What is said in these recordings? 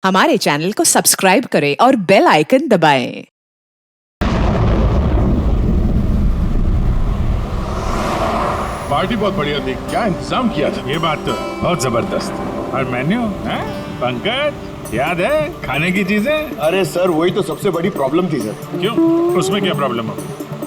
हमारे चैनल को सब्सक्राइब करें और बेल आइकन दबाएं। पार्टी बहुत बढ़िया थी, क्या इंतजाम किया था। ये बात तो बहुत जबरदस्त। और मेन्यू है पंकज, याद है खाने की चीजें? अरे सर, वही तो सबसे बड़ी प्रॉब्लम थी सर। क्यों, उसमें क्या प्रॉब्लम हो?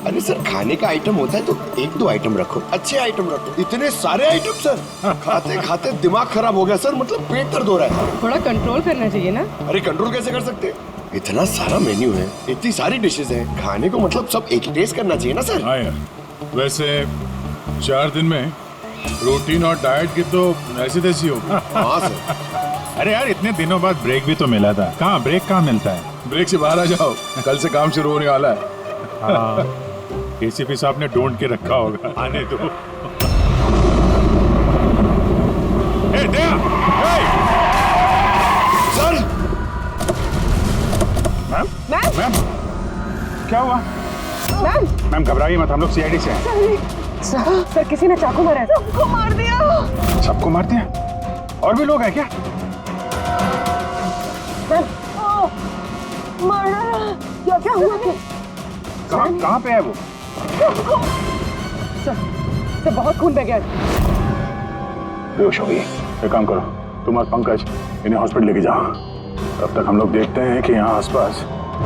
अरे सर, खाने का आइटम होता है तो एक दो आइटम रखो, अच्छे आइटम रखो। इतने सारे आइटम सर, खाते खाते दिमाग खराब हो गया सर। मतलब पेट दर्द हो रहा है। थोड़ा कंट्रोल करना चाहिए ना। अरे कंट्रोल कैसे कर सकते? इतना सारा मेन्यू है, इतनी सारी डिशेज हैं, खाने को मतलब सब एक ही टेस्ट करना चाहिए ना सर। हाँ यार, वैसे 4 दिन में प्रोटीन और डाइट की तो ऐसी तैसी हो। हाँ सर। अरे यार, इतने दिनों बाद ब्रेक भी तो मिला था। कहाँ ब्रेक कहाँ मिलता है? ब्रेक से बाहर आ जाओ, कल से काम शुरू होने वाला है। हाँ, एसीपी साहब ने ढूंढ के रखा होगा, आने दो। ए, दया! ए! सर मैम, मैम, मैम, क्या हुआ? मैम, मैम घबराइए मत, हम लोग सीआईडी से हैं। सर किसी ने चाकू मारा है। सबको मार दिया। सबको मार दिया? और भी लोग हैं क्या? मैम, मारा। क्या हुआ? कहाँ पे है वो? सर बहुत खून बह गया। बेहोश हो गई। एक काम करो, तुम और पंकज इन्हें हॉस्पिटल लेके जाओ। तब तक हम लोग देखते हैं कि यहाँ आसपास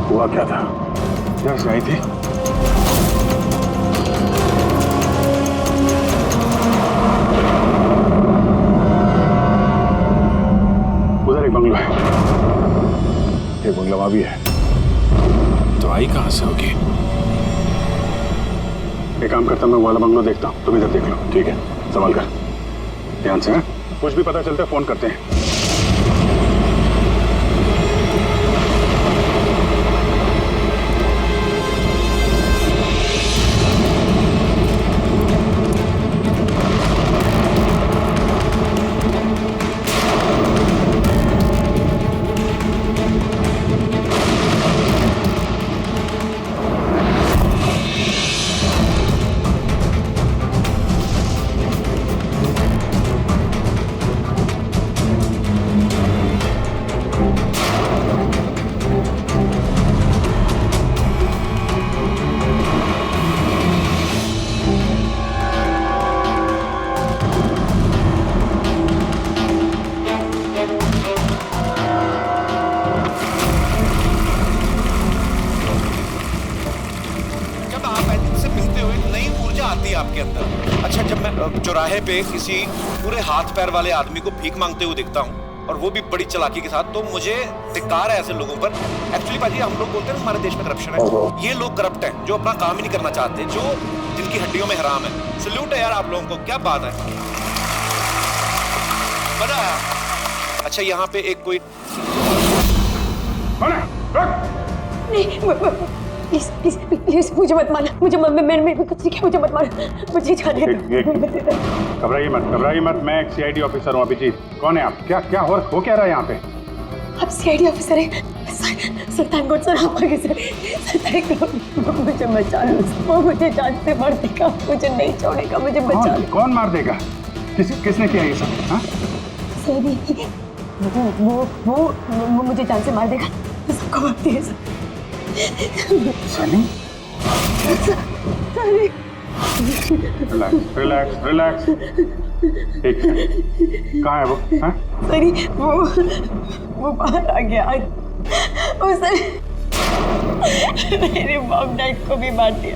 हुआ क्या था। जैसे आई थी उधर एक बंगला है, एक बंगला वहां भी है। तो आई कहाँ से होगी? एक काम करता, मैं वाला बंगलो देखता हूँ, तुम इधर देख लो। ठीक है, संभाल कर, ध्यान से। कुछ भी पता चलता है फोन करते हैं। आपके अंदर। अच्छा, जब मैं चौराहे पे किसी पूरे हाथ पैर वाले आदमी को भीख मांगते हुए दिखता हूँ और वो भी बड़ी चालाकी के साथ, तो मुझे धिक्कार है ऐसे लोगों पर। एक्चुअली पाजी, हम लोग बोलते हैं हमारे देश में करप्शन है। ये लोग करप्ट हैं जो अपना काम ही नहीं करना चाहते, जो जिनकी हड्डियों में हराम है। सल्यूट है यार आप लोगों को, क्या बात है, मजा आया। अच्छा, यहाँ पे एक कोई प्लीज प्लीज प्लीज मुझे मत मारना। मुझे मेरे कुछ नहीं किया, मुझे मत मारना। मुझे जाने दो। घबराइए मत, मैं एक सीआईडी ऑफिसर हूँ। अभिजीत, कौन है आप? क्या हो क्या रहा है यहाँ पे? आप सीआईडी ऑफिसर हैं? सुल्तानकोट सर, आप आगे सर। मुझे बचा लो, वो मुझे जान से मार देगा, मुझे नहीं छोड़ेगा, मुझे बचा लो। कौन मार देगा? किसने किया ये सब? हाँ, वो मुझे जान से मार देगा, सबको मारती है सर। सनी? रिलैक्स। ठीक है, कहाँ है वो? हाँ? सरी, वो बाहर आ गया। वो सर मेरे मॉम डैड को भी मार दिया।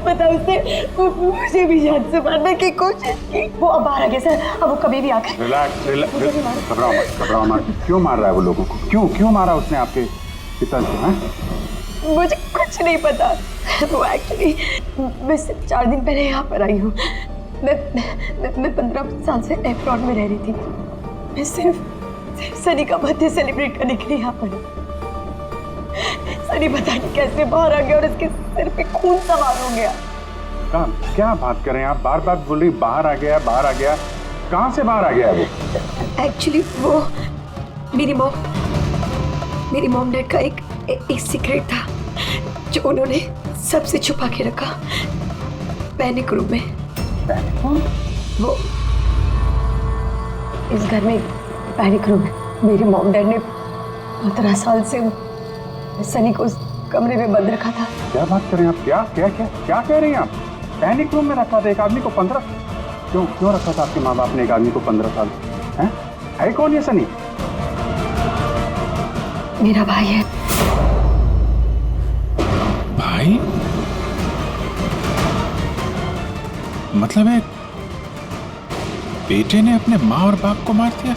पता उसने मुझे भी जान से मारने की कोशिश की। वो अब बाहर आ गया सर, अब वो कभी भी आकर। रिलैक्स, घबराओ मत। क्यों मार रहा है वो लोगों को? क्यों मारा उसने आपके पिताजी को? मुझे कुछ नहीं पता। वो एक्चुअली मैं सिर्फ 4 दिन पहले यहाँ पर आई हूँ। मैं 15 साल से एयरपोर्ट में रह रही थी। मैं सिर्फ सनी का बर्थडे सेलिब्रेट करने के लिए यहाँ पर हूँ। सनी पता नहीं कैसे बाहर आ गया और इसके सिर पे खून सवार हो गया। क्या बात कर रहे हैं आप? बार बोल रही बाहर आ गया। कहाँ से बाहर आ गया वो? एक्चुअली वो मेरी मॉम डैड का एक सीक्रेट था जो उन्होंने सबसे छुपा के रखा पैनिक रूम में। वो इस घर में पैनिक रूम है। मेरे मॉम डैड ने 15 साल से सनी को उस कमरे में बंद रखा था। क्या बात कर रहे हैं आप? क्या क्या क्या क्या कह रही हैं आप? पैनिक रूम में रखा था एक आदमी को 15? क्यों रखा था आपके माँ बाप ने एक आदमी को 15 साल? है कौन ये सनी? मेरा भाई है। भाई? मतलब है बेटे ने अपने माँ और बाप को मार दिया?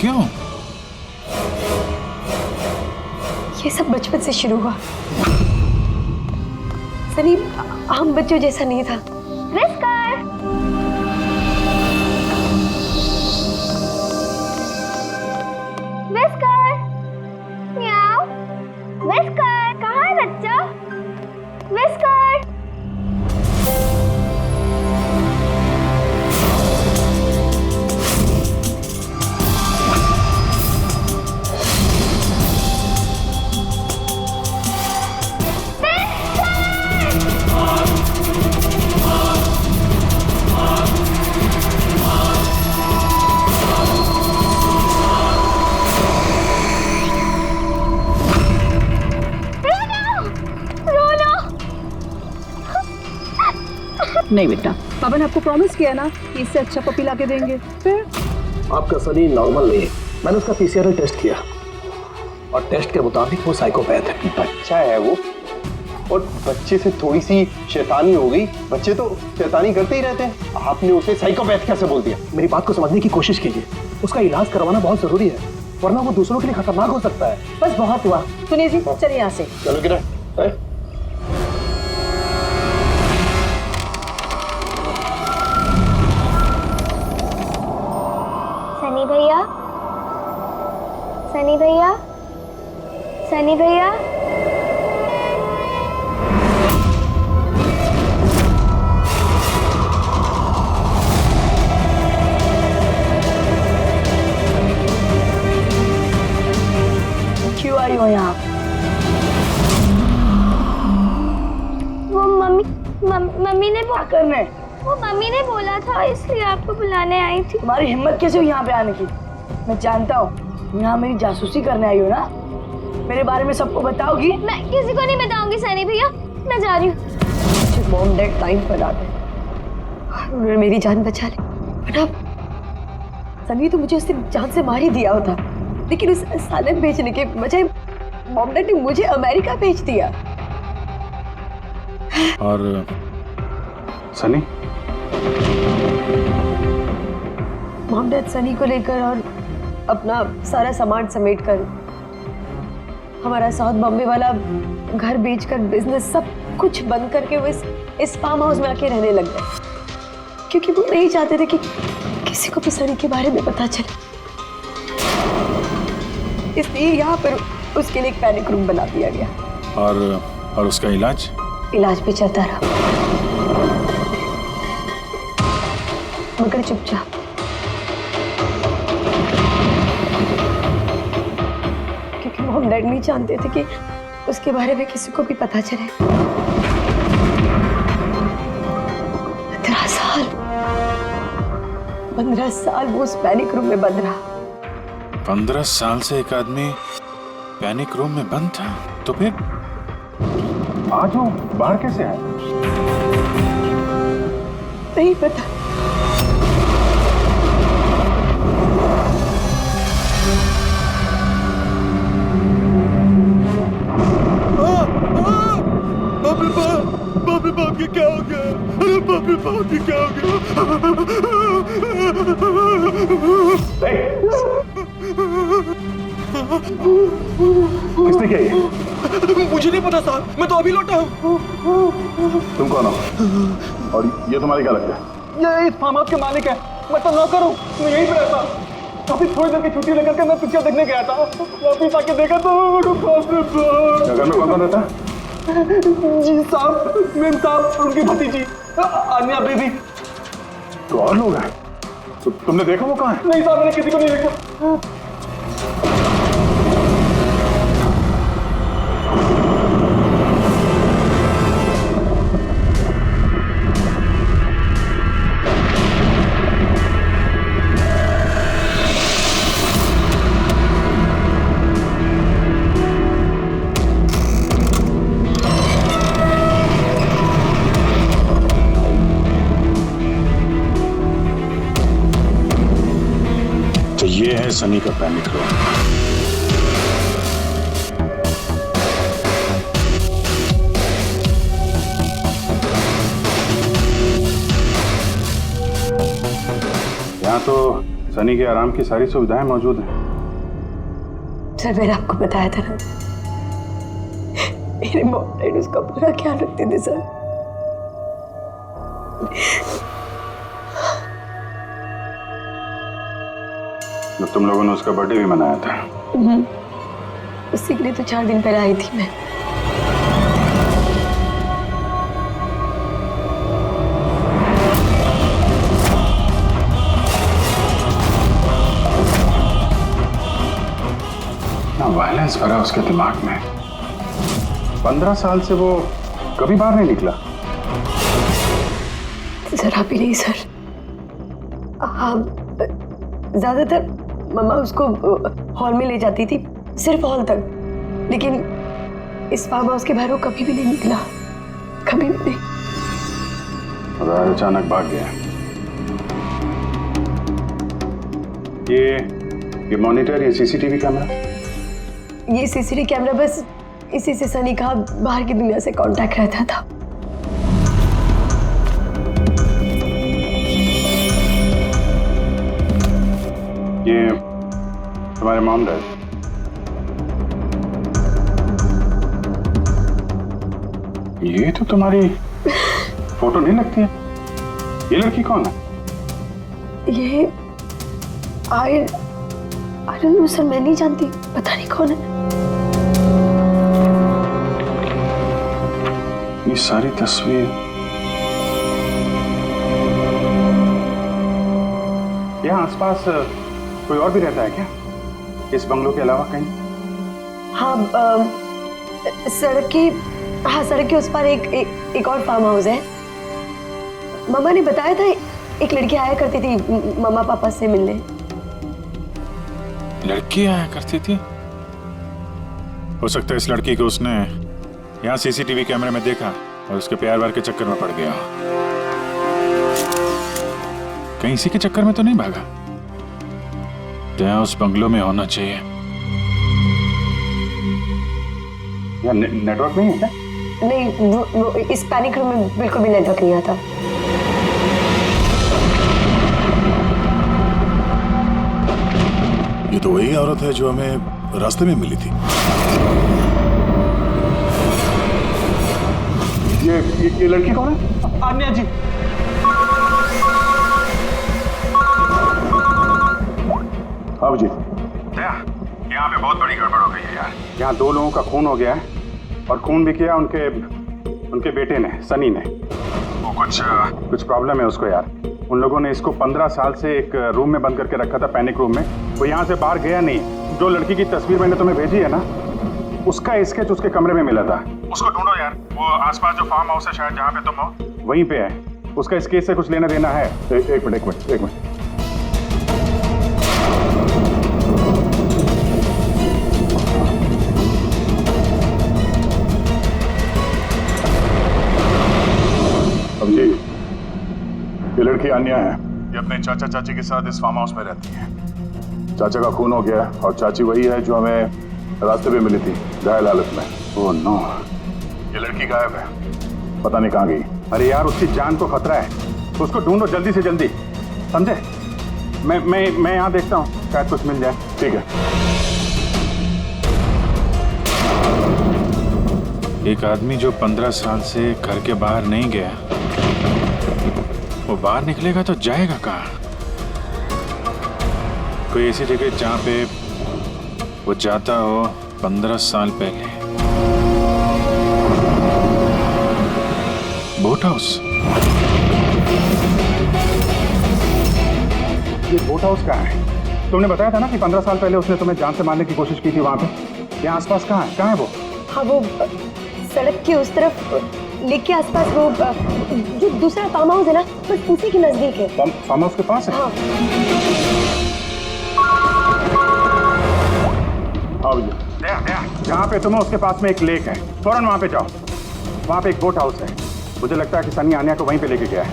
क्यों? ये सब बचपन से शुरू हुआ। सनी आम बच्चों जैसा नहीं था। विस्कर! विस्कर! म्याऊ! विस्कर! कहाँ है बच्चा? विस्कर! नहीं बेटा, पापा ने आपको प्रॉमिस किया ना कि इससे अच्छा पपी ला के देंगे। फिर आपका सनी नॉर्मल नहीं है। मैंने उसका पीसीआर टेस्ट किया और टेस्ट के मुताबिक वो साइकोपैथ है। बच्चा है वो, और बच्चे से थोड़ी सी शैतानी हो गई। बच्चे तो शैतानी करते ही रहते हैं, आपने उसे साइकोपैथ कैसे बोल दिया? मेरी बात को समझने की कोशिश कीजिए। उसका इलाज करवाना बहुत जरूरी है, वरना वो दूसरों के लिए खतरनाक हो सकता है। बस बहुत हुआ। सुनिए जी, चलिए यहाँ से। चलो किरण। सनी भैया, सनी भैया, सनी भैया। क्यों आई हो यहाँ? वो मम्मी ने करने वो मम्मी ने बोला था, इसलिए आपको बुलाने आई थी। तुम्हारी हिम्मत कैसे हुई यहाँ पे आने की? मैं जानता हूँ यहाँ मेरी जासूसी करने आई हो ना। मेरे बारे में सबको बताओगी? मैं किसी को नहीं बताऊंगी सनी भैया, मैं जा रही हूँ। मॉम डैड टाइम पर आ गए, उन्होंने मेरी जान बचा ली। बट अब सनी तो मुझे उसने जान से मार ही दिया होता, लेकिन उस सालन भेजने के बजाय मॉम डैड ने मुझे अमेरिका भेज दिया। और सनी? मॉम डैड सनी को लेकर और अपना सारा सामान समेट कर हमारा साउथ बॉम्बे वाला घर बेचकर बिजनेस सब कुछ बंद करके वो इस फार्म हाउस में आके रहने लग गए, क्योंकि वो नहीं चाहते थे कि किसी को भी सनी के बारे में पता चले। इसलिए यहाँ पर उसके लिए एक पैनिक रूम बना दिया गया। और उसका इलाज भी चलता रहा, मगर चुपचाप। क्योंकि मॉम डैड नहीं जानते थे कि उसके बारे में किसी को भी पता चले। 15 साल वो उस पैनिक रूम में बंद रहा। 15 साल से एक आदमी पैनिक रूम में बंद था, तो फिर आज वो बाहर कैसे आया? नहीं पता। बाप के क्या हो गया? अरे बाप के क्या हो गया? किसने किया ये? मुझे नहीं पता साहब, मैं तो अभी लौटा हूँ। तुम कौन हो? और ये तुम्हारी क्या लगता है? ये इस फार्म हाउस के मालिक है, मैं तो नौकर हूँ, मैं यहीं पे रहता। काफी थोड़ी देर की छुट्टी लेकर के मैं पिक्चर देखने गया था, वापिस आके देखा तो घर में कौन रहता है? जी साहब, मेम साहब, उनकी भतीजी आन्या बेबी। तो और लोग हैं? तो तुमने देखा वो कहाँ है? नहीं साहब, मैंने किसी को नहीं देखा। सनी का पैनिक रूम। यहाँ तो सनी के आराम की सारी सुविधाएं मौजूद हैं। सर मैंने आपको बताया था ना, मेरे मॉम डैड उसका पूरा ख्याल रखते थे सर। तो तुम लोगों ने उसका बर्थडे भी मनाया था। उसी के लिए तो 4 दिन पहले आई थी मैं। वायलेंस भरा उसके दिमाग में। 15 साल से वो कभी बाहर नहीं निकला। जरा भी नहीं सर। हाँ, ज्यादातर मम्मा उसको हॉल में ले जाती थी, सिर्फ हॉल तक। लेकिन इस फार्म हाउस के बाहर वो कभी भी नहीं निकला, कभी भी नहीं। अचानक भाग गया। ये मॉनिटर, ये सीसीटीवी कैमरा, ये सीसीटीवी कैमरा बस इसी से सनी का बाहर की दुनिया से कांटेक्ट रहता था। ये तुम्हारे मॉम डैड। ये तो तुम्हारी फोटो नहीं लगती है। ये लड़की कौन है? ये आई डोंट नो सर, मैं नहीं जानती, पता नहीं कौन है। ये सारी तस्वीर, यहाँ आसपास कोई और भी रहता है क्या, इस बंगलों के अलावा कहीं? हाँ, सड़क के उस पर एक और फार्म हाउस है। मम्मा ने बताया था एक लड़की आया करती थी मम्मा पापा से मिलने। लड़की आया करती थी? हो सकता है इस लड़की को उसने यहाँ सीसीटीवी कैमरे में देखा और उसके प्यार वार के चक्कर में पड़ गया। कहीं इसी के चक्कर में तो नहीं भागा? तो यहाँ उस बंगलों में होना चाहिए। यहाँ नेटवर्क नहीं है क्या? नहीं, वो इस पैनिक रूम में बिल्कुल भी नेटवर्क नहीं आता। ये तो वही औरत है जो हमें रास्ते में मिली थी। ये लड़की कौन है? आन्या जी। हाँ जी। यहाँ पे बहुत बड़ी गड़बड़ हो गई है यार। यहाँ 2 लोगों का खून हो गया है और खून भी किया उनके बेटे ने, सनी ने। वो कुछ प्रॉब्लम है उसको यार। उन लोगों ने इसको 15 साल से एक रूम में बंद करके रखा था, पैनिक रूम में। वो यहाँ से बाहर गया नहीं। जो लड़की की तस्वीर मैंने तुम्हें भेजी है ना, उसका स्केच उसके कमरे में मिला था। उसको ढूंढो यार। वो आसपास जो फार्म हाउस है शायद जहाँ पे तुम हो, वहीं पे है। उसका स्केच से कुछ लेना देना है। एक मिनट। अब ये लड़की आन्या है। ये अपने चाचा चाची के साथ इस फार्म हाउस में रहती है। चाचा का खून हो गया और चाची वही है जो हमें रास्ते पे मिली थी घायल हालत में। ओह नो, ये लड़की गायब है, पता नहीं कहाँ गई। अरे यार, उसकी जान को खतरा है, उसको ढूंढो जल्दी से जल्दी, समझे? मैं यहाँ देखता हूँ, शायद कुछ मिल जाए। ठीक है। एक आदमी जो 15 साल से घर के बाहर नहीं गया, वो बाहर निकलेगा तो जाएगा कहाँ? कोई ऐसी जगह जहाँ पे वो जाता हो 15 साल पहले। Boat house. ये बोट हाउस कहाँ है? तुमने बताया था ना कि 15 साल पहले उसने तुम्हें जान से मारने की कोशिश की थी वहाँ पे। यहाँ आसपास कहाँ है वो? हाँ, वो सड़क के उस तरफ, लेक के आसपास, वो जो दूसरा फार्म हाउस है ना, बस उसी के नजदीक है। फार्म हाउस के पास है? हाँ। जहाँ पे तुम हो उसके पास में एक लेक है, फौरन वहाँ पे जाओ। वहाँ पे एक बोट हाउस है। मुझे लगता है कि सनी आन्या को वहीं पे लेके गया है।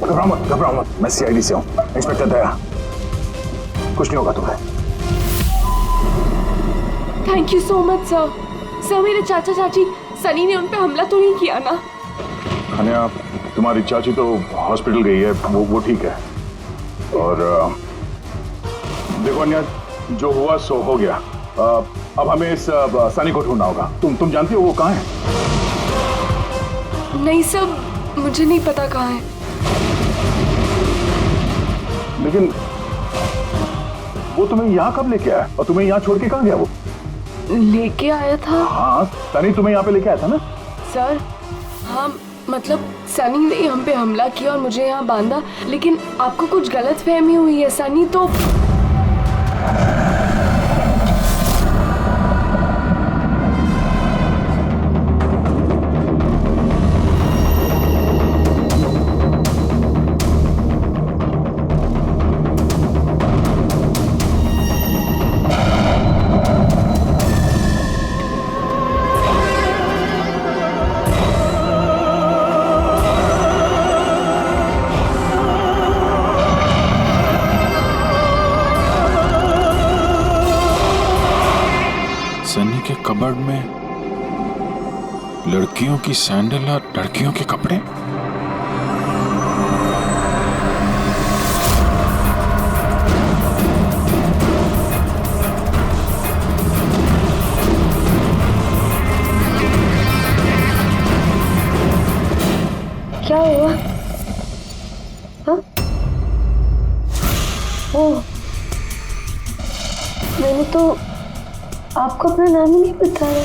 घबराओ मत, मैं सीआईडी से हूँ, इंस्पेक्टर दया। कुछ नहीं होगा तुम्हें। Thank you so much sir. Sir मेरे चाचा चाची सनी ने उन पे हमला तो नहीं किया ना? अनया, तुम्हारी चाची तो हॉस्पिटल गई है, वो ठीक है। और देखो अनया, जो हुआ सो हो गया। अब हमें इस सनी को ढूंढना होगा। तुम जानती हो वो कहाँ है? नहीं सर, मुझे नहीं पता कहाँ है। लेकिन वो तुम्हें यहाँ कब लेके आया और तुम्हें यहाँ छोड़ के कहाँ गया वो? लेके आया था। हाँ, सनी तुम्हें यहाँ पे लेके आया था ना? सर हाँ, मतलब सनी ने हम पे हमला किया और मुझे यहाँ बांधा, लेकिन आपको कुछ गलत फहमी हुई है। सनी तो सनी के कबर्ड में लड़कियों की सैंडल और लड़कियों के कपड़े। क्या हुआ? हाँ? ओह, मैंने तो आपको अपना नाम ही नहीं बताया।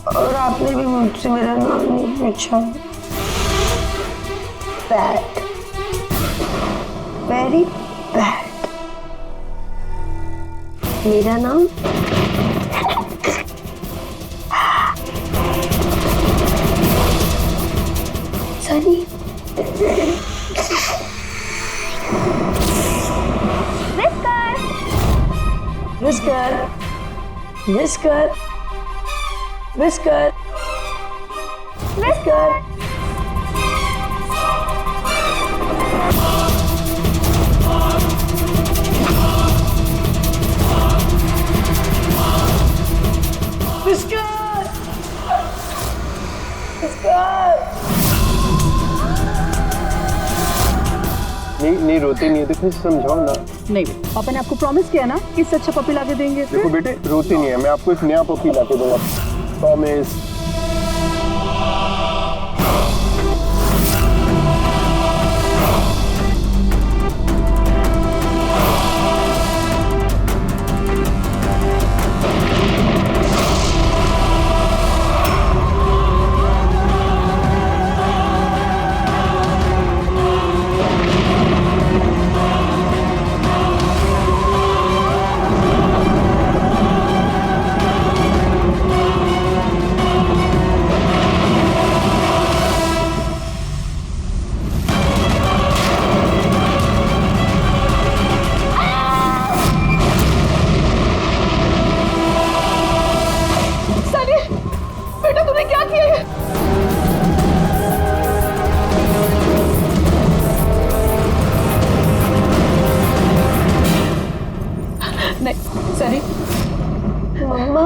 और आपने भी मुझसे मेरा नाम नहीं पूछा। Bad, very bad. मेरा नाम Sunny. Whisker, whisker, whisker, whisker. Whisker, whisker. नहीं रोती नहीं है, देखो समझाओ ना। नहीं बेटा, पापा ने आपको प्रॉमिस किया ना कि इससे अच्छा पपी लाके देंगे। देखो बेटे, रोती नहीं है, मैं आपको एक नया पपी लाके दूंगा, promise. Sunny, mamma,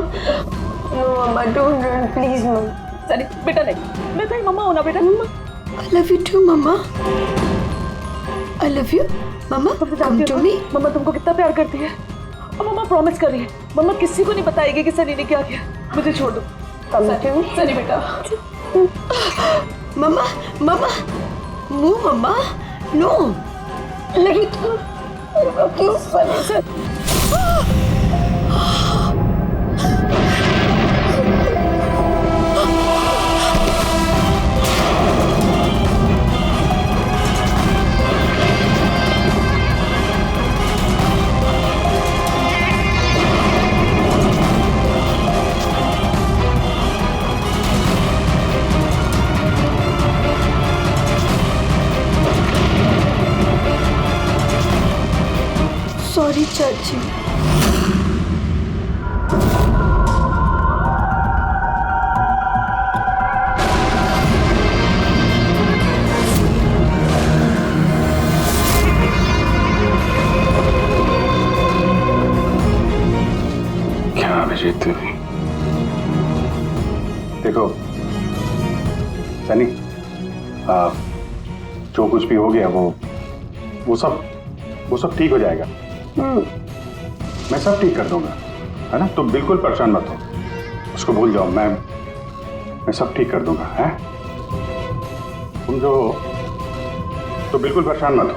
no mamma, don't run please mamma. Sunny बेटा नहीं, मैं तेरी मम्मा हूं ना बेटा। I love you too mamma. I love you mamma, come to me। मम्मा तुमको कितना प्यार करती है और मम्मा प्रॉमिस कर रही है मम्मा किसी को नहीं बताएगी कि सनी ने क्या किया। मुझे छोड़ दो। Come to me। सनी बेटा। मम्मा, मम्मा, नो मम्मा, नो। लगी तो क्यों सनी? सॉरी चाची। सनी, जो कुछ भी हो गया वो सब ठीक हो जाएगा। मैं सब ठीक कर दूंगा, है ना? तुम बिल्कुल परेशान मत हो, उसको भूल जाओ। मैं सब ठीक कर दूंगा, है? तुम तो बिल्कुल परेशान मत हो।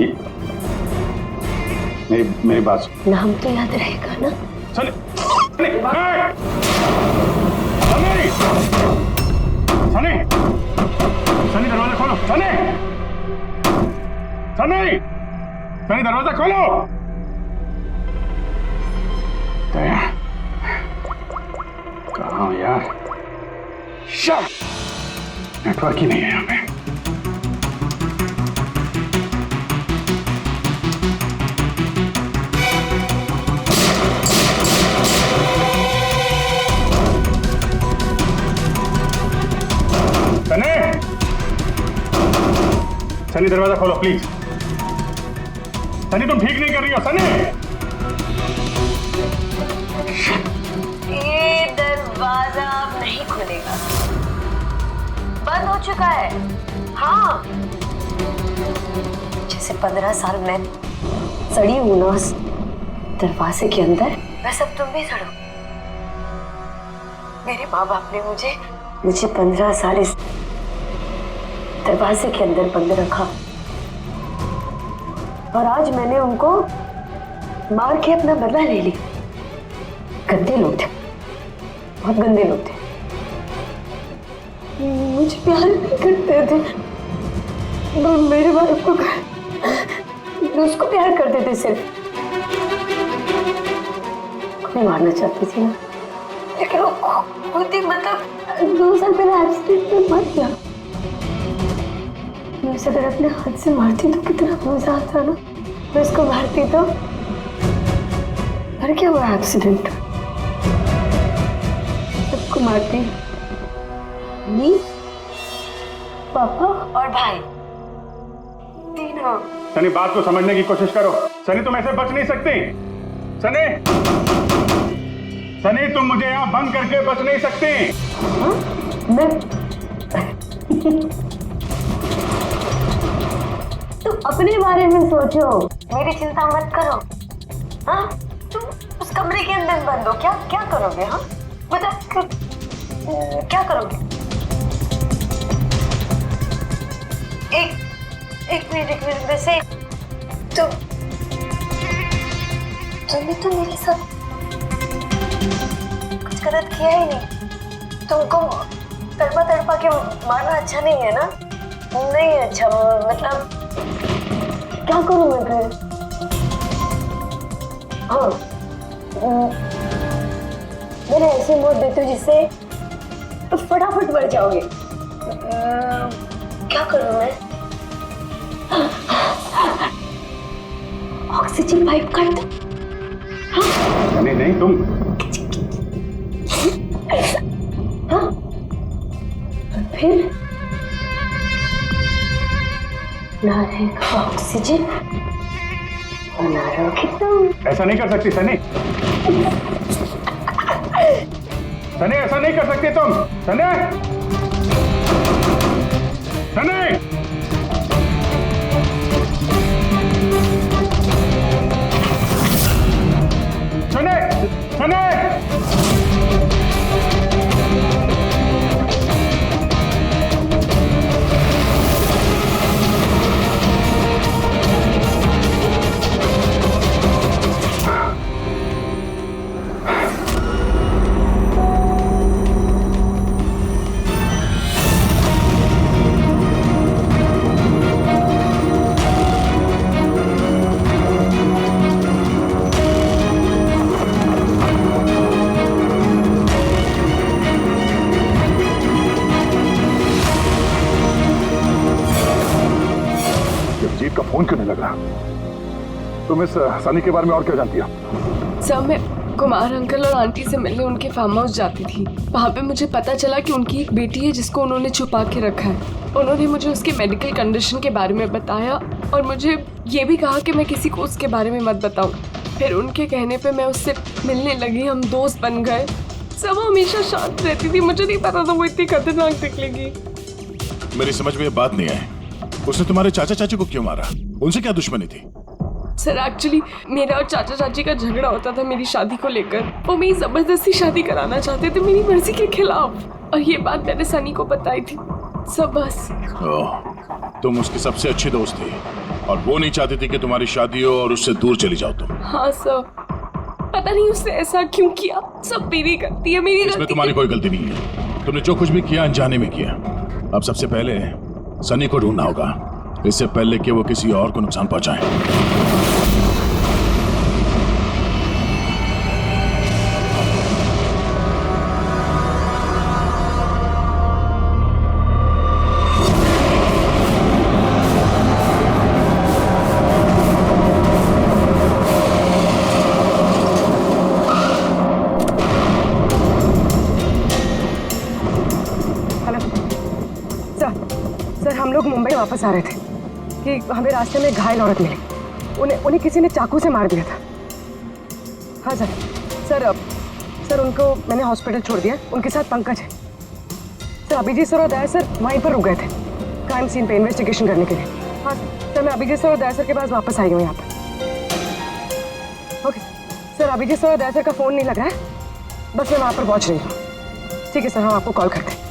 ये मेरी बात सुन। नाम तो याद रहेगा ना? सनी, सनी, सनी, सनी दरवाजा खोलो। सनी, सनी, सनी दरवाजा खोलो। दया, कहाँ हो यार? नेटवर्क ही नहीं है यहाँ पे। सनी, सनी दरवाजा खोलो प्लीज। सनी तुम ठीक नहीं कर रही हो। सनी, ये दरवाजा अब नहीं खुलेगा, बंद हो चुका है। हाँ, जैसे 15 साल मैं सड़ी हूं ना उस दरवाजे के अंदर, वैसे अब तुम भी सड़ो। मेरे माँ बाप ने मुझे 15 साल इस दरवाजे के अंदर बंद रखा, और आज मैंने उनको मार के अपना बदला ले लिया। गंदे लोग थे, बहुत गंदे लोग थे, मुझे प्यार नहीं करते थे। मेरे बाप को उसको प्यार करते थे सिर्फ। मैं मारना चाहती थी ना, लेकिन वो खुद ही मतलब 2 साल पहले एक्सीडेंट में मर गया। मैं उसे अगर अपने हाथ से मारती तो कितना मजा आता ना। मैं उसको मारती तो मर क्या हुआ एक्सीडेंट। सबको मारती, मम्मी, पापा और भाई, तीनों। सनी बात को समझने की कोशिश करो। सनी तुम ऐसे बच नहीं सकती। सनी, सनी तुम मुझे यहाँ बंद करके बच नहीं सकती। मैं तुम अपने बारे में सोचो, मेरी चिंता मत करो। हाँ, तुम उस कमरे के अंदर बंद हो, क्या करोगे? हाँ बताओ, क्या करोगे? एक मिनट वैसे तुमने तो मेरे साथ कुछ गलत किया ही नहीं। तुमको तड़पा के मारना अच्छा नहीं है ना? नहीं अच्छा, मतलब क्या करूं मैं फिर? हाँ, मैंने ऐसी मौत देती हूँ जिससे फटाफट मर जाओगे। क्या करूं मैं? ऑक्सीजन पाइप काट दो। नहीं तुम। हाँ, फिर ना रहेगा ऑक्सीजन और ना रहोगे तुम। ऐसा नहीं कर सकती सनी। सनी ऐसा नहीं कर सकती तुम। सनी, सनी, सनी, सनी। जीत का फोन क्यों नहीं लग रहा? तुम इस सनी के बारे में और क्या जानती हो? सर, मैं कुमार अंकल और आंटी से मिलने उनके फार्म हाउस जाती थी। वहाँ पे मुझे पता चला कि उनकी एक बेटी है जिसको उन्होंने छुपा के रखा है। उन्होंने मुझे उसके मेडिकल कंडीशन के बारे में बताया और मुझे ये भी कहा कि मैं किसी को उसके बारे में मत बताऊं। फिर उनके कहने पे मैं उससे मिलने लगी, हम दोस्त बन गए। सब हमेशा शांत रहती थी, मुझे नहीं पता था वो इतनी खतरनाक निकलेगी। मेरी समझ में ये बात नहीं आई, उसने तुम्हारे चाचा चाची को क्यों मारा? उनसे क्या दुश्मनी थी? सर एक्चुअली मेरा और चाचा चाची का झगड़ा होता था मेरी शादी को लेकर। वो मेरी जबरदस्ती शादी कराना चाहते थे मेरी मर्जी के खिलाफ, और ये बात मैंने सनी को बताई थी। सब बस। तुम उसकी सबसे अच्छी दोस्त थी और वो नहीं चाहती थी कि तुम्हारी शादी हो और उससे दूर चली जाओ तुम। हाँ सर, पता नहीं उसने ऐसा क्यों किया। सब मेरी गलती है, मेरी इसमें गलती तुम्हारी कोई गलती नहीं है। तुमने जो कुछ भी किया अनजाने में किया। अब सबसे पहले सनी को ढूंढना होगा, इससे पहले कि वो किसी और को नुकसान पहुंचाए। मुंबई वापस आ रहे थे कि हमें रास्ते में घायल औरत मिली। उन्हें किसी ने चाकू से मार दिया था। हाँ सर उनको मैंने हॉस्पिटल छोड़ दिया। उनके साथ पंकज है सर। अभिजीत सर और दया सर वहीं पर रुक गए थे क्राइम सीन पे इन्वेस्टिगेशन करने के लिए। हाँ सर, मैं अभिजीत सर और दया सर के पास वापस आई हूँ यहाँ पर। ओके सर, अभिजीत सर और दया सर का फ़ोन नहीं लग रहा है, बस मैं वहाँ पर पहुँच रही हूँ। ठीक है सर, हम आपको कॉल करते हैं।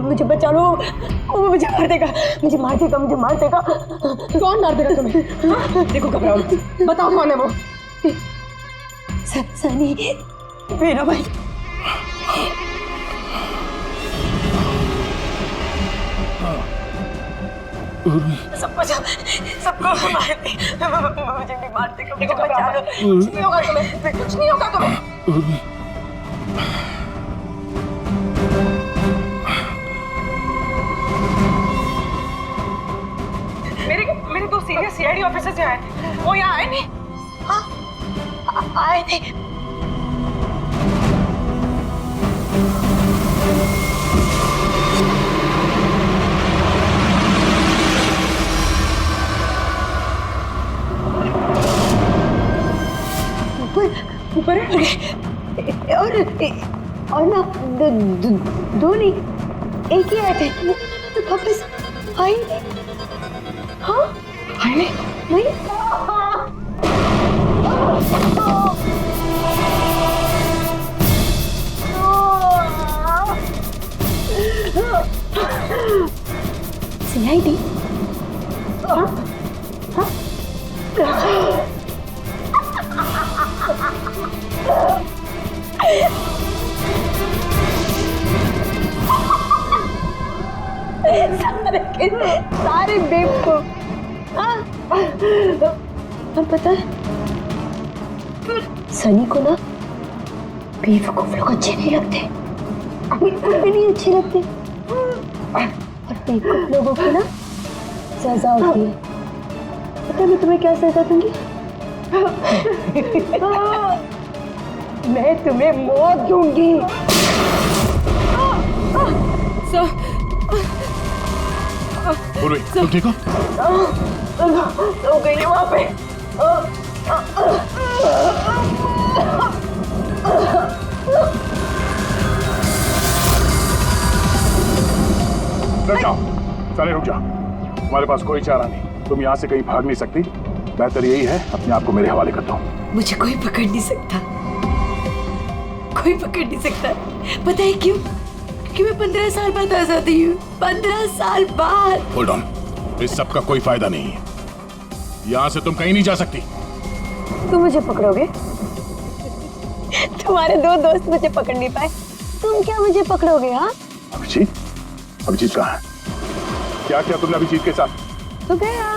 मुझे बचा लो, वो मुझे मार देगा, मुझे मार देगा, मुझे मार देगा। कौन मार देगा तुम्हें? देखो घबराओ मत, बताओ कौन है वो? सनी, मेरा भाई। सबको मार दे, मुझे भी मार देगा, मुझे बचा लो। कुछ नहीं होगा तुम्हें, कुछ नहीं होगा तुम्हें। मेरे दो सीनियर सीआईडी ऑफिसर्स यहाँ आए थे, वो यहाँ आए नहीं? हाँ आए थे। ऊपर और ना दो नहीं, एक ही आए थे, तो वापस आए नहीं। हाँ आए नहीं। सीआईडी? हाँ सारे के सारे बेवकूफ। और पता है सनी को ना बेवकूफ लोग अच्छे नहीं लगते, बिल्कुल भी नहीं अच्छे लगते। और बेवकूफ लोगों की ना सजा होती है। पता है मैं तुम्हें क्या सजा दूंगी? मैं तुम्हें मौत दूंगी। पूर्वी, तुम ठीक हो? हो गई है वहां पे। रुक जाओ, साले रुक जाओ। तुम्हारे पास कोई चारा नहीं, तुम यहाँ से कहीं भाग नहीं सकती। बेहतर यही है अपने आप को मेरे हवाले कर दो। मुझे कोई पकड़ नहीं सकता, कोई पकड़ नहीं सकता। पता है क्यों? क्योंकि मैं 15 साल बाद आजादी हूँ। 15 साल बाद। होल्ड ऑन, इस सब का कोई फायदा नहीं है। यहाँ से तुम कहीं नहीं जा सकती। तुम मुझे पकड़ोगे? तुम्हारे दो दोस्त मुझे पकड़ नहीं पाए, तुम क्या मुझे पकड़ोगे? हाँ अभिजीत, अभिजीत कहाँ है? क्या किया तुमने अभिजीत के साथ? तो गया,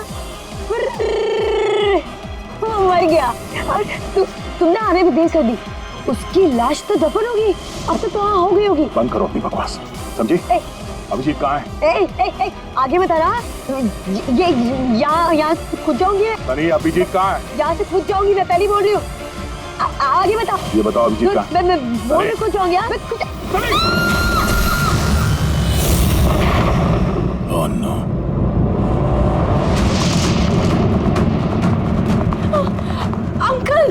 वो मर गया और तुमने आने भी देर कर दी। उसकी लाश तो दफन होगी, अब तो वहाँ हो गई होगी। बंद करो अपनी बकवास, समझी? अभिजीत कहाँ है? आगे बता रहा, ये यहाँ से खुद जाऊंगी। अरे अभिजीत कहाँ है? यहाँ से खुद जाऊंगी, मैं पहले बोल रही हूँ। आगे बता। ये बताओ अभिजीत कहाँ? मैं बोल रही खुद जाऊंगी। Oh no. अंकल,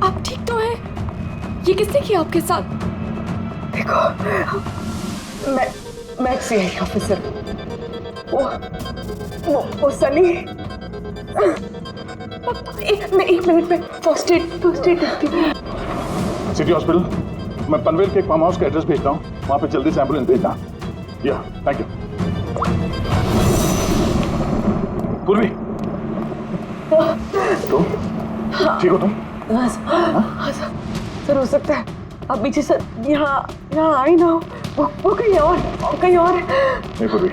आप ठीक तो हैं? ये किसने किया आपके साथ? देखो, मैं सीआई ऑफिसर, वो सनी। एक मिनट में फर्स्ट एड करती हूँ। सिटी हॉस्पिटल, मैं पनवेल के एक फार्म हाउस का एड्रेस भेजता हूँ, वहाँ पे जल्दी से एम्बुलेंस भेजना। या थैंक यू। पूर्वी, तुम ठीक हो? तुम सर हो सकता है अब पीछे सर यहाँ आई ना हो, वो कहीं और नहीं पूर्वी,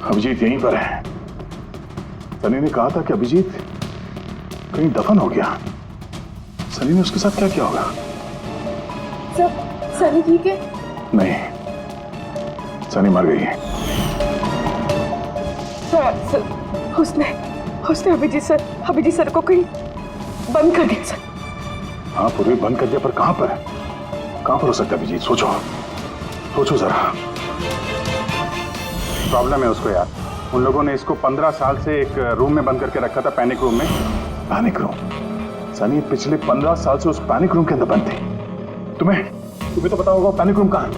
अभिजीत यहीं पर है। सनी ने कहा था कि अभिजीत कहीं दफन हो गया। सनी ने उसके साथ क्या किया होगा? सनी ठीक है? नहीं, सनी मर गई है। सर उसने अभिजीत सर को कहीं बंद कर दिया सर। हाँ पूर्वी, बंद कर दिया, पर कहां पर हो सकता है अभिजीत? सोचो जरा। प्रॉब्लम है उसको यार। उन लोगों ने इसको 15 साल से एक रूम में बंद करके रखा था, पैनिक रूम में। Panic room? सनी पिछले 15 साल से उस पैनिक रूम के अंदर बंद थी। तुम्हें तो पता होगा पैनिक रूम कहाँ है।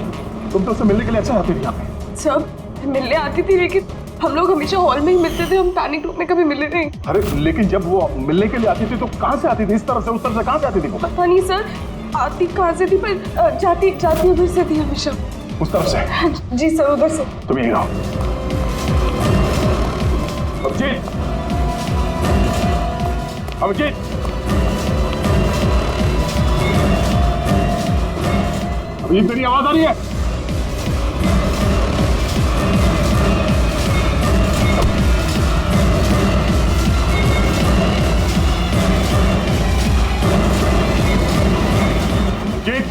तुम तो उससे मिलने के लिए अक्सर आती थी यहाँ पे। सब मिलने आती थी, लेकिन हम लोग हमेशा हॉल में ही मिलते थे, हम पैनिक रूम में कभी मिले नहीं। अरे लेकिन जब वो मिलने के लिए आती थी तो कहाँ से आती थी? इस तरफ से, उस तरफ से कहाँ से आती थी? पता नहीं सर, आती कहाँ से थी, पर जाती उधर से थी हमेशा। उस तरफ से? जी सर, उधर से। तुम यहीं रहो। अभिजीत, अभिजीत, अभिजीत मेरी आवाज आ रही है? जीत,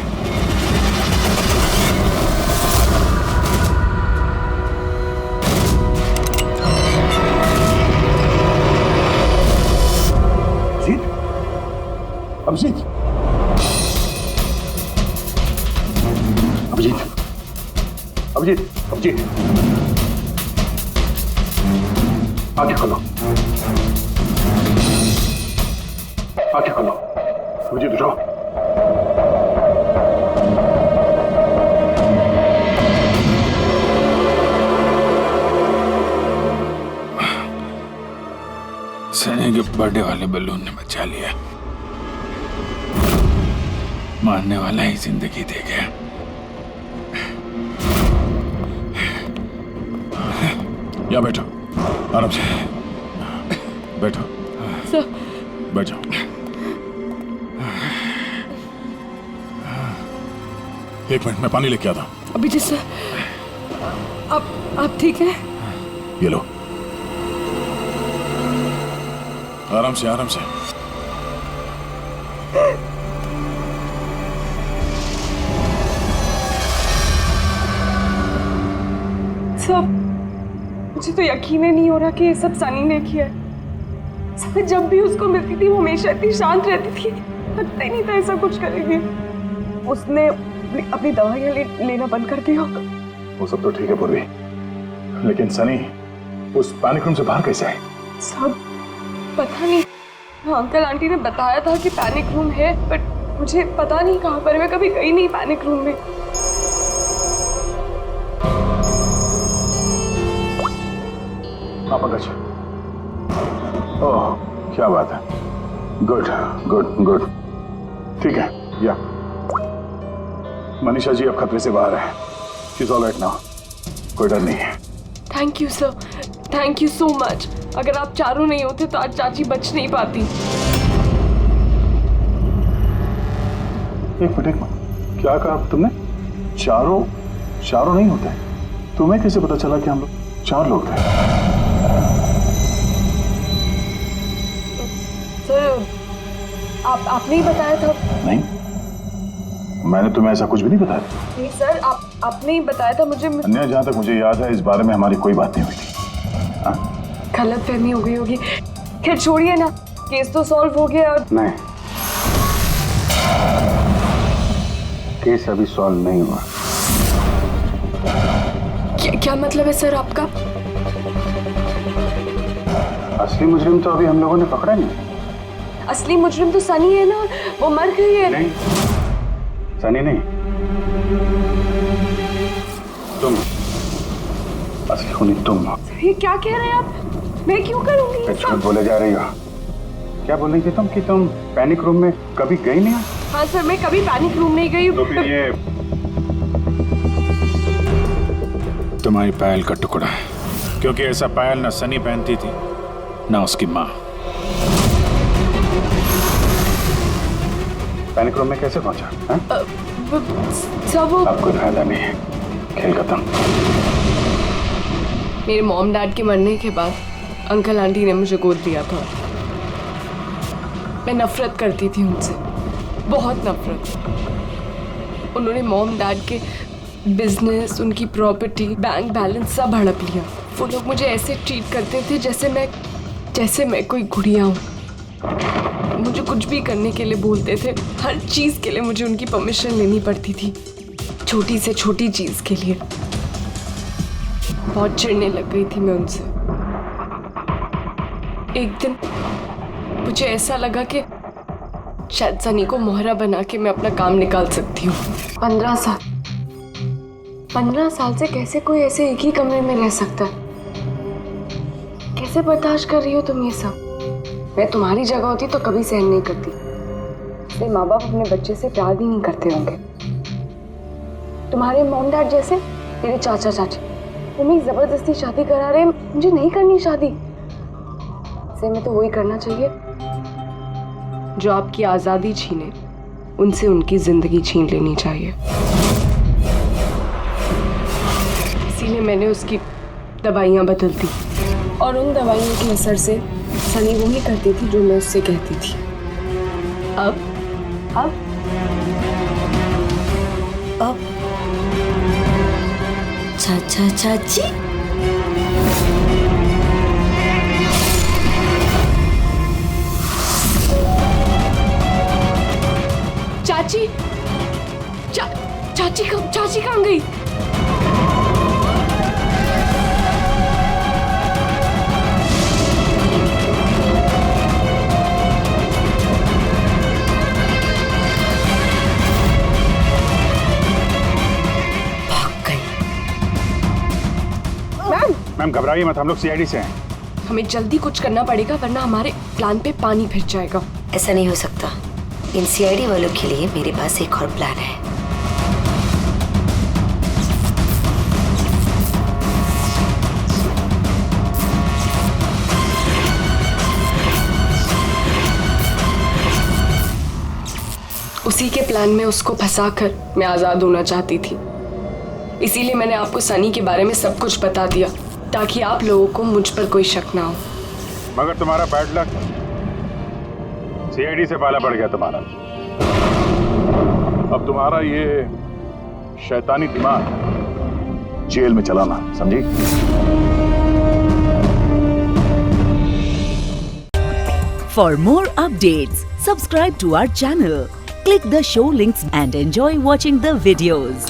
अभिजीत, अभिजीत, अभिजीत, अभिजीत, आंखें खोलो, आंखें खोलो। अभिजीत उठो। सनी के बर्थडे वाले बलून ने बचा लिया, मारने वाला ही जिंदगी दे गया। यहाँ बैठो, आराम से बैठो। सर बैठ जाओ। एक मिनट, मैं पानी लेके आता हूँ। अभिजीत सर, आप ठीक है? ये लो, आराम से आराम से। सब मुझे तो यकीन ही नहीं हो रहा कि ये सब सनी ने किया है। सब जब भी उसको मिलती थी वो हमेशा इतनी शांत रहती थी, लगता ही नहीं था ऐसा कुछ करेगी। उसने अपनी दवाइयाँ लेना बंद कर दिया होगा। वो सब तो ठीक है पूर्वी, लेकिन सनी उस पैनिक रूम से बाहर कैसे आए? सब पता नहीं। अंकल आंटी ने बताया था कि पैनिक रूम है, बट मुझे पता नहीं कहाँ पर। मैं कभी गई नहीं पैनिक रूम में। पंकज, ओह क्या बात है, गुड गुड गुड, ठीक है। या मनीषा जी अब खतरे से बाहर है, she is all right now, कोई डर नहीं है। Thank you sir, thank you so much. अगर आप चारों नहीं होते तो आज चाची बच नहीं पाती। एक मिनट, क्या कहा तुमने? चारों नहीं होते? तुम्हें कैसे पता चला कि हम लोग 4 लोग थे? सर आपने ही बताया था। नहीं, मैंने तुम्हें ऐसा कुछ भी नहीं बताया। नहीं सर, आपने ही बताया था मुझे। अन्य, जहाँ तक मुझे याद है इस बारे में हमारी कोई बात नहीं हुई थी। गलत फहमी हो गई होगी। खैर छोड़िए ना, केस तो सॉल्व हो गया। और नहीं, केस अभी सॉल्व नहीं हुआ। क्या मतलब है सर आपका? असली मुजरिम तो अभी हम लोगों ने पकड़ा नहीं। असली मुजरिम तो सनी है ना, वो मर गई है। नहीं, सनी नहीं, तुम असली खूनी तुम हो। ये क्या कह रहे हैं आप? मैं क्यों करूंगी ये झूठ सब? बोले जा रही हो। क्या बोल रही थी तुम कि तुम पैनिक रूम में कभी गई नहीं? हाँ सर, मैं कभी पैनिक रूम नहीं गई। तो फिर ये तुम्हारी पायल का टुकड़ा, क्योंकि ऐसा पायल ना सनी पहनती थी ना उसकी माँ। पैनिक रूम में कैसे पहुंचा? सब अब कोई फायदा नहीं है, खेल खत्म। मेरे मॉम डैड के मरने के बाद अंकल आंटी ने मुझे गोद दिया था। मैं नफरत करती थी उनसे, बहुत नफरत। उन्होंने मॉम डैड के बिजनेस, उनकी प्रॉपर्टी, बैंक बैलेंस सब हड़प लिया। वो लोग मुझे ऐसे ट्रीट करते थे जैसे मैं कोई गुड़िया हूँ। मुझे कुछ भी करने के लिए बोलते थे, हर चीज़ के लिए मुझे उनकी परमिशन लेनी पड़ती थी, छोटी से छोटी चीज़ के लिए। बहुत चिढ़ने लग गई थी मैं उनसे। एक दिन मुझे ऐसा लगा कि शायद सनी को मोहरा बना के मैं अपना काम निकाल सकती हूँ। 15 साल से कैसे कोई ऐसे एक ही कमरे में रह सकता है? कैसे बर्दाश्त कर रही हो तुम ये सब? मैं तुम्हारी जगह होती तो कभी सहन नहीं करती। इसलिए माँ बाप अपने बच्चे से प्यार भी नहीं करते होंगे। तुम्हारे मॉम डैड जैसे मेरे चाचा चाची, वो मेरी जबरदस्ती शादी करा रहे। मुझे नहीं करनी शादी। इसलिए मैं तो वही करना चाहिए जो आपकी आज़ादी छीने, उनसे उनकी जिंदगी छीन लेनी चाहिए। इसीलिए मैंने उसकी दवाइयाँ बदल दी, और उन दवाइयों के असर से सनी वही करती थी जो मैं उससे कहती थी। अब चाची चाची कहाँ गई? मैम घबराइए मत, हम लोग सीआईडी से हैं। हमें जल्दी कुछ करना पड़ेगा, वरना हमारे प्लान पे पानी फिर जाएगा। ऐसा नहीं हो सकता। इन सीआईडी वालों के लिए मेरे पास एक और प्लान है। उसी के प्लान में उसको फंसाकर मैं आजाद होना चाहती थी। इसीलिए मैंने आपको सनी के बारे में सब कुछ बता दिया ताकि आप लोगों को मुझ पर कोई शक ना हो। मगर तुम्हारा बैड लक, सीआईडी से पाला पड़ गया तुम्हारा। अब तुम्हारा ये शैतानी दिमाग जेल में चलाना, समझी? For more updates, subscribe to our channel, click the show links and enjoy watching the videos.